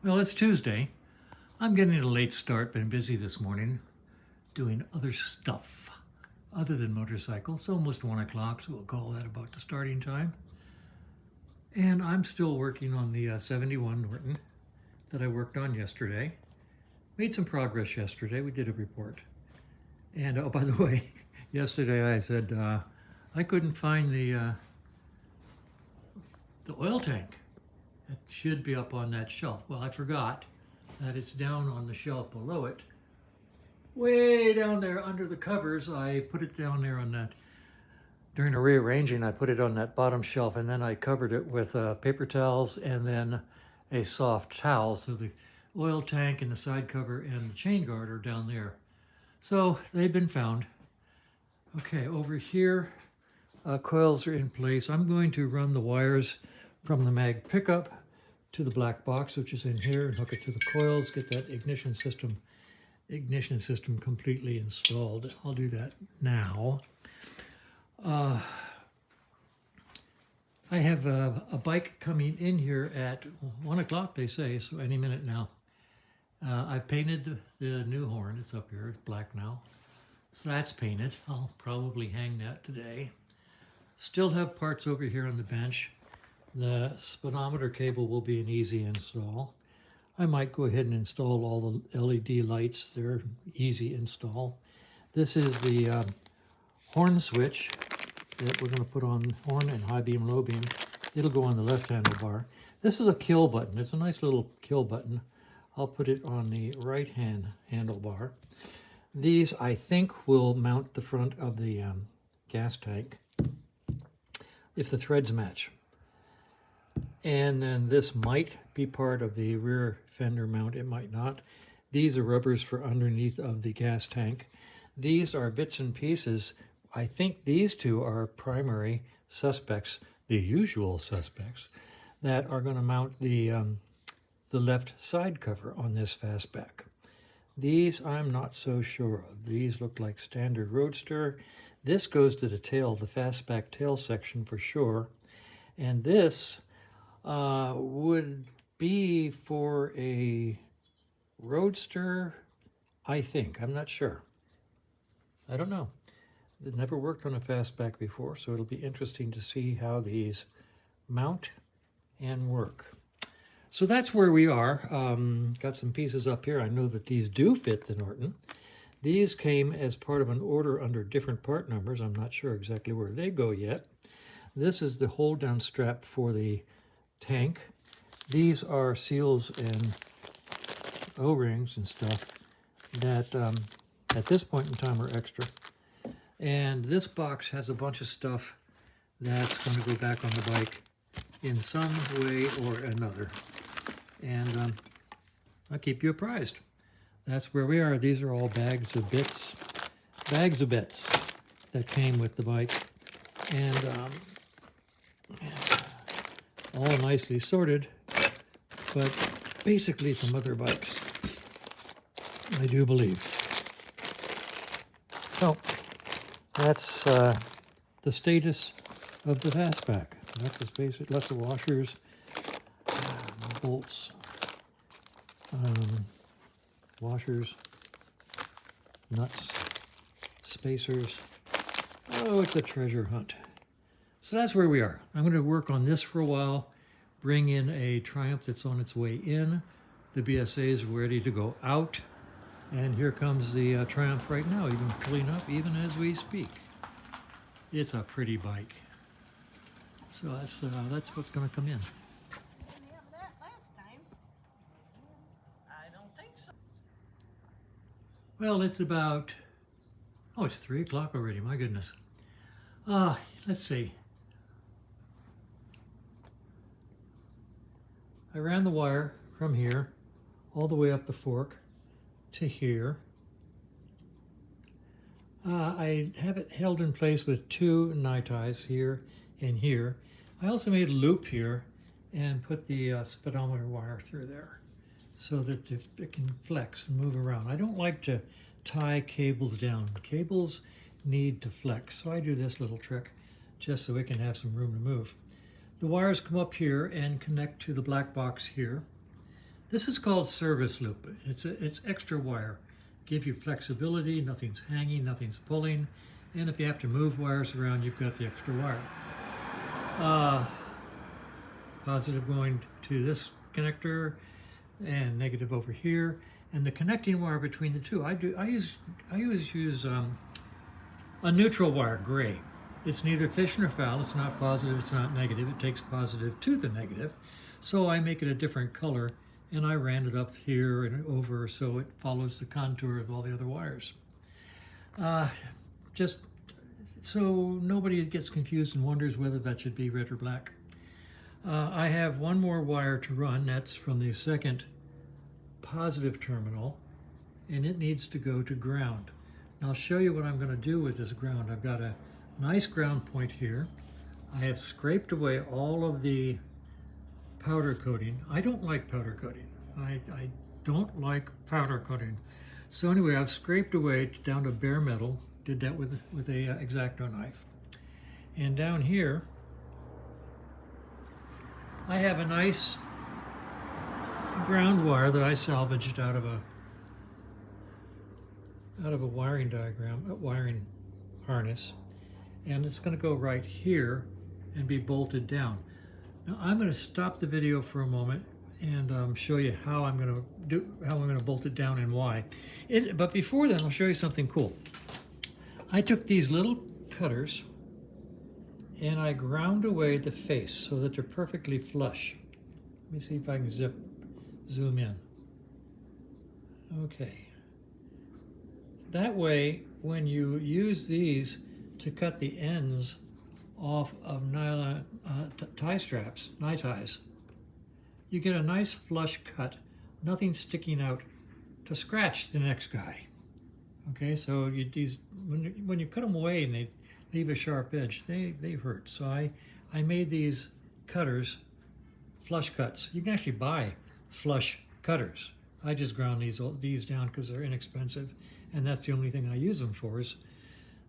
Well, it's Tuesday. I'm getting a late start, been busy this morning doing other stuff other than motorcycles. It's almost 1 o'clock, so we'll call that about the starting time. And I'm still working on the 71 Norton that I worked on yesterday. Made some progress yesterday. We did a report. And oh, by the way, yesterday I said I couldn't find the oil tank. It should be up on that shelf. Well, I forgot that it's down on the shelf below it. Way down there under the covers, I put it down there on that, during the rearranging, I put it on that bottom shelf, and then I covered it with paper towels and then a soft towel. So the oil tank and the side cover and the chain guard are down there. So they've been found. Okay, over here, coils are in place. I'm going to run the wires from the mag pickup to the black box, which is in here, and hook it to the coils, get that ignition system completely installed. I'll do that now. I have a bike coming in here at 1 o'clock, they say, so any minute now. I painted the new horn. It's up here. It's black now. So that's painted. I'll probably hang that today. Still have parts over here on the bench. The speedometer cable will be an easy install. I might go ahead and install all the LED lights. They're easy install. This is the horn switch that we're going to put on horn and high beam, low beam. It'll go on the left handlebar. This is a kill button. It's a nice little kill button. I'll put it on the right hand handlebar. These, I think, will mount the front of the gas tank if the threads match. And then this might be part of the rear fender mount. It might not. These are rubbers for underneath of the gas tank. These are bits and pieces. I think these two are primary suspects, the usual suspects, that are going to mount the left side cover on this fastback. These I'm not so sure of. These look like standard Roadster. This goes to the tail, the fastback tail section for sure. And this would be for a Roadster, I think. I'm not sure. I don't know. It never worked on a fastback before, so it'll be interesting to see how these mount and work. So that's where we are. Got some pieces up here. I know that these do fit the Norton. These came as part of an order under different part numbers. I'm not sure exactly where they go yet. This is the hold down strap for the tank. These are seals and O-rings and stuff that at this point in time are extra. And this box has a bunch of stuff that's going to go back on the bike in some way or another. And I'll keep you apprised. That's where we are. These are all bags of bits that came with the bike. And all nicely sorted, but basically from other bikes, I do believe. So that's the status of the fastback. That's the space, lots of washers, bolts, washers, nuts, spacers. Oh, it's a treasure hunt. So that's where we are. I'm going to work on this for a while, bring in a Triumph that's on its way in. The BSA is ready to go out. And here comes the Triumph right now, even filling up even as we speak. It's a pretty bike. So that's what's going to come in. Didn't have that last time. I don't think so. Well, it's about, oh, it's 3 o'clock already, my goodness. Let's see. I ran the wire from here all the way up the fork to here. I have it held in place with 2 nye ties here and here. I also made a loop here and put the speedometer wire through there so that it can flex and move around. I don't like to tie cables down. Cables need to flex, so I do this little trick just so it can have some room to move. The wires come up here and connect to the black box here. This is called service loop. It's extra wire. Give you flexibility, nothing's hanging, nothing's pulling. And if you have to move wires around, you've got the extra wire. Positive going to this connector and negative over here. And the connecting wire between the two, I always use a neutral wire, gray. It's neither fish nor fowl. It's not positive, it's not negative. It takes positive to the negative. So I make it a different color, and I ran it up here and over so it follows the contour of all the other wires. Just so nobody gets confused and wonders whether that should be red or black. I have one more wire to run. That's from the second positive terminal, and it needs to go to ground. Now I'll show you what I'm going to do with this ground. I've got a nice ground point here. I have scraped away all of the powder coating. I don't like powder coating. I don't like powder coating. So anyway, I've scraped away down to bare metal. Did that with a X-Acto knife. And down here, I have a nice ground wire that I salvaged out of a wiring diagram, a wiring harness, and it's going to go right here and be bolted down. Now I'm going to stop the video for a moment and show you how I'm going to bolt it down and why. But before then, I'll show you something cool. I took these little cutters and I ground away the face so that they're perfectly flush. Let me see if I can zoom in. Okay. That way, when you use these to cut the ends off of nylon tie straps, nye ties, you get a nice flush cut, nothing sticking out to scratch the next guy. Okay, so when you cut them away and they leave a sharp edge, they hurt. So I made these cutters flush cuts. You can actually buy flush cutters. I just ground these down because they're inexpensive, and that's the only thing I use them for, is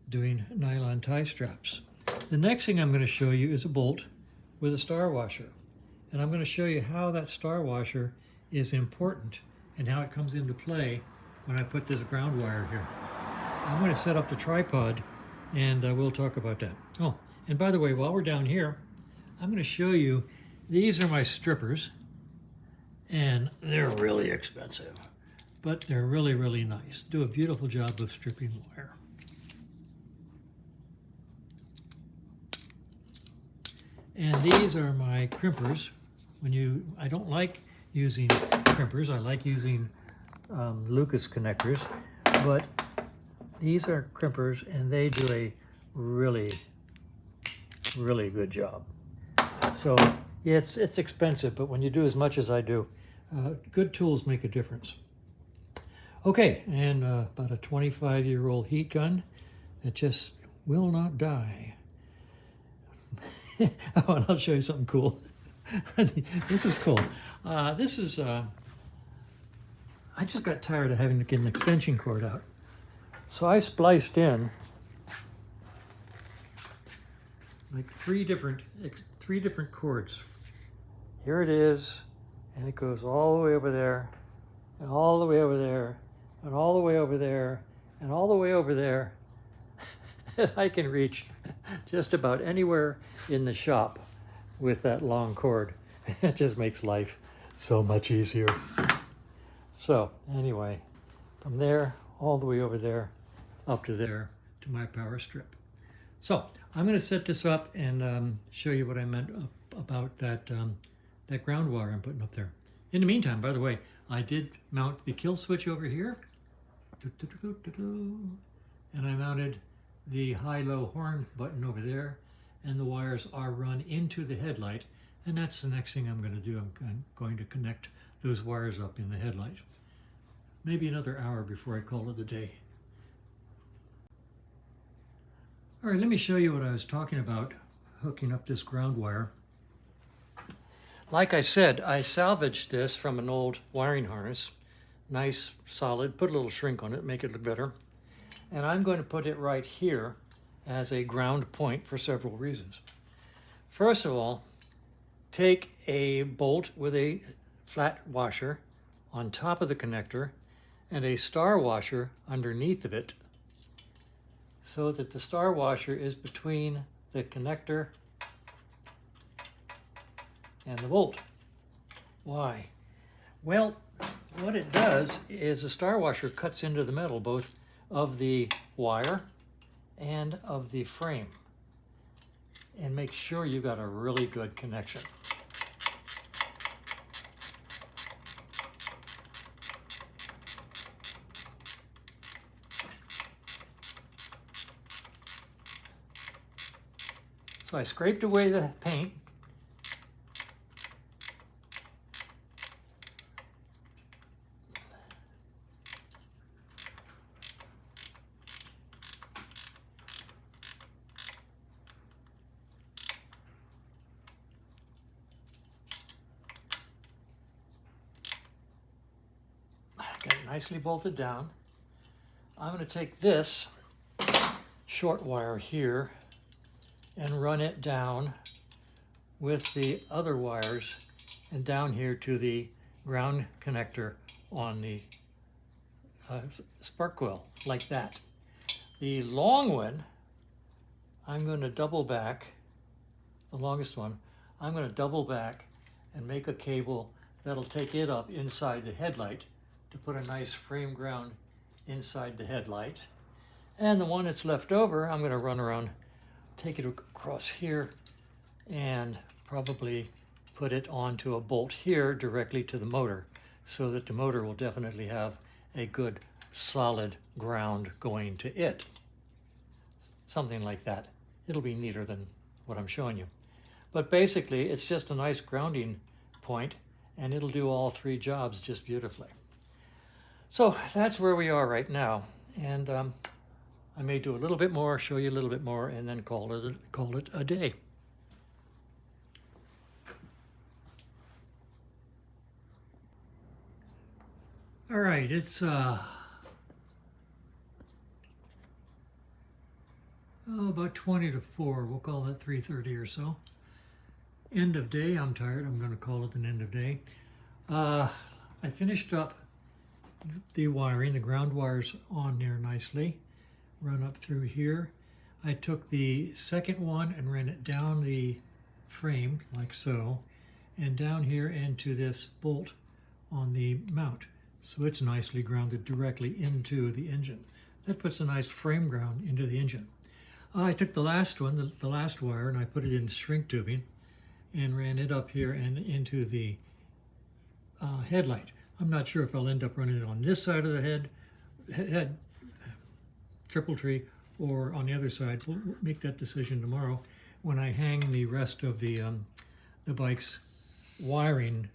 doing nylon tie straps. The next thing I'm going to show you is a bolt with a star washer, and I'm going to show you how that star washer is important and how it comes into play when I put this ground wire here. I'm going to set up the tripod and we'll talk about that. Oh, and by the way, while we're down here, I'm going to show you, these are my strippers, and they're really expensive, but they're really, really nice. Do a beautiful job of stripping wire. And these are my crimpers. I don't like using crimpers. I like using Lucas connectors, but these are crimpers, and they do a really, really good job. So yeah, it's expensive, but when you do as much as I do, good tools make a difference. Okay, and about a 25-year-old heat gun that just will not die. Oh, and I'll show you something cool. This is cool. I just got tired of having to get an extension cord out. So I spliced in like three different cords. Here it is, and it goes all the way over there, and all the way over there, and all the way over there, and all the way over there. And I can reach just about anywhere in the shop with that long cord. It just makes life so much easier. So anyway, from there all the way over there, up to there, to my power strip. So I'm going to set this up and show you what I meant about that ground wire I'm putting up there. In the meantime, by the way, I did mount the kill switch over here, and I mounted the high-low horn button over there, and the wires are run into the headlight, and that's the next thing I'm going to do. I'm going to connect those wires up in the headlight. Maybe another hour before I call it a day. All right, let me show you what I was talking about, hooking up this ground wire. Like I said, I salvaged this from an old wiring harness. Nice, solid, put a little shrink on it, make it look better. And I'm going to put it right here as a ground point for several reasons. First of all, take a bolt with a flat washer on top of the connector and a star washer underneath of it, so that the star washer is between the connector and the bolt. Why? Well, what it does is the star washer cuts into the metal both of the wire and of the frame, and makes sure you've got a really good connection. So I scraped away the paint. Got it nicely bolted down. I'm going to take this short wire here and run it down with the other wires and down here to the ground connector on the spark coil, like that. The long one, I'm going to double back, the longest one, I'm going to double back and make a cable that'll take it up inside the headlight to put a nice frame ground inside the headlight. And the one that's left over, I'm going to run around, take it across here, and probably put it onto a bolt here directly to the motor, so that the motor will definitely have a good solid ground going to it. Something like that. It'll be neater than what I'm showing you. But basically, it's just a nice grounding point, and it'll do all three jobs just beautifully. So that's where we are right now. And I may do a little bit more, show you a little bit more, and then call it a day. All right, it's about 20 to 4. We'll call that 3:30 or so. End of day. I'm tired. I'm going to call it an end of day. I finished up the wiring, the ground wires on there nicely. Run up through here. I took the second one and ran it down the frame like so, and down here into this bolt on the mount. So it's nicely grounded directly into the engine. That puts a nice frame ground into the engine. I took the last one, the last wire, and I put it in shrink tubing and ran it up here and into the headlight. I'm not sure if I'll end up running it on this side of the head triple tree, or on the other side. We'll make that decision tomorrow when I hang the rest of the bike's wiring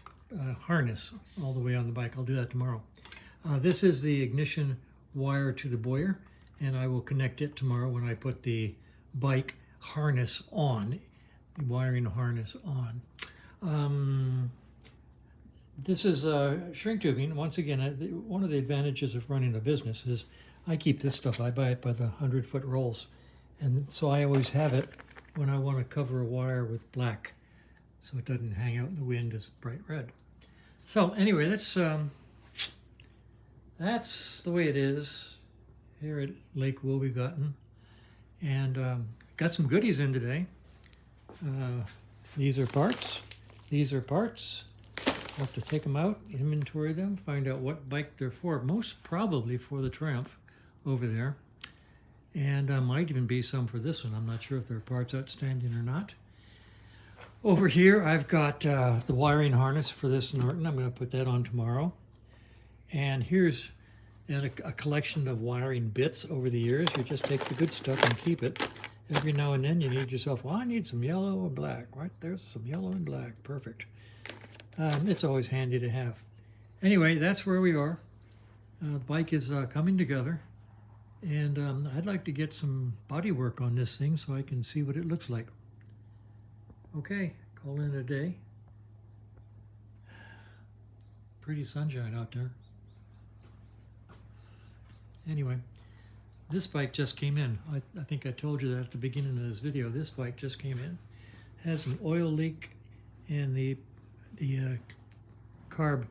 harness all the way on the bike. I'll do that tomorrow. This is the ignition wire to the boiler, and I will connect it tomorrow when I put the bike harness on, the wiring harness on. This is shrink tubing. Once again, one of the advantages of running a business is I keep this stuff. I buy it by the 100-foot rolls, and so I always have it when I want to cover a wire with black, so it doesn't hang out in the wind as bright red. So anyway, that's the way it is here at Lake Wobegotten, and got some goodies in today. These are parts. These are parts. I'll have to take them out, inventory them, find out what bike they're for. Most probably for the Triumph over there. And might even be some for this one. I'm not sure if there are parts outstanding or not. Over here, I've got the wiring harness for this Norton. I'm going to put that on tomorrow. And here's a collection of wiring bits over the years. You just take the good stuff and keep it. Every now and then you need yourself, well, I need some yellow or black. Right there's some yellow and black. Perfect. It's always handy to have. Anyway, that's where we are. The bike is coming together, and I'd like to get some body work on this thing so I can see what it looks like. Okay, call in a day. Pretty sunshine out there. Anyway, this bike just came in. I think I told you that at the beginning of this video. This bike just came in. Has an oil leak in the carb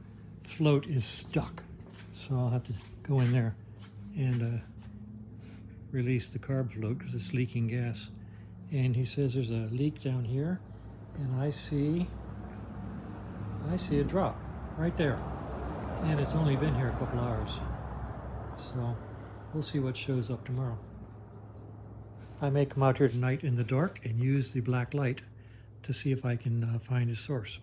float is stuck. So I'll have to go in there and release the carb float because it's leaking gas. And he says there's a leak down here, and I see a drop right there. And it's only been here a couple hours. So we'll see what shows up tomorrow. I may come out here tonight in the dark and use the black light to see if I can find a source.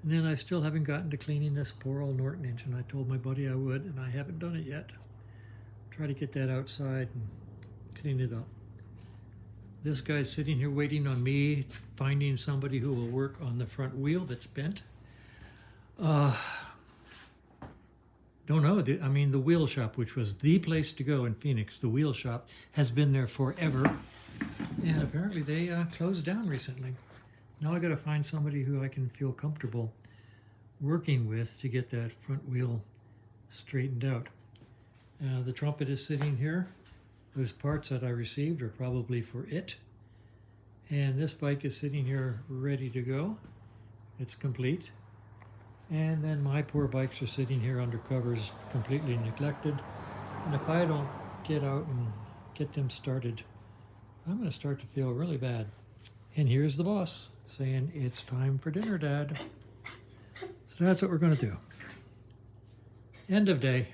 And then I still haven't gotten to cleaning this poor old Norton engine. I told my buddy I would, and I haven't done it yet. Try to get that outside and clean it up. This guy's sitting here waiting on me, finding somebody who will work on the front wheel that's bent. Don't know. I mean, the wheel shop, which was the place to go in Phoenix, the wheel shop, has been there forever. And apparently they closed down recently. Now I got to find somebody who I can feel comfortable working with to get that front wheel straightened out. The trumpet is sitting here. Those parts that I received are probably for it. And this bike is sitting here ready to go. It's complete. And then my poor bikes are sitting here under covers, completely neglected. And if I don't get out and get them started, I'm going to start to feel really bad. And here's the boss saying, "It's time for dinner, Dad." So that's what we're going to do. End of day.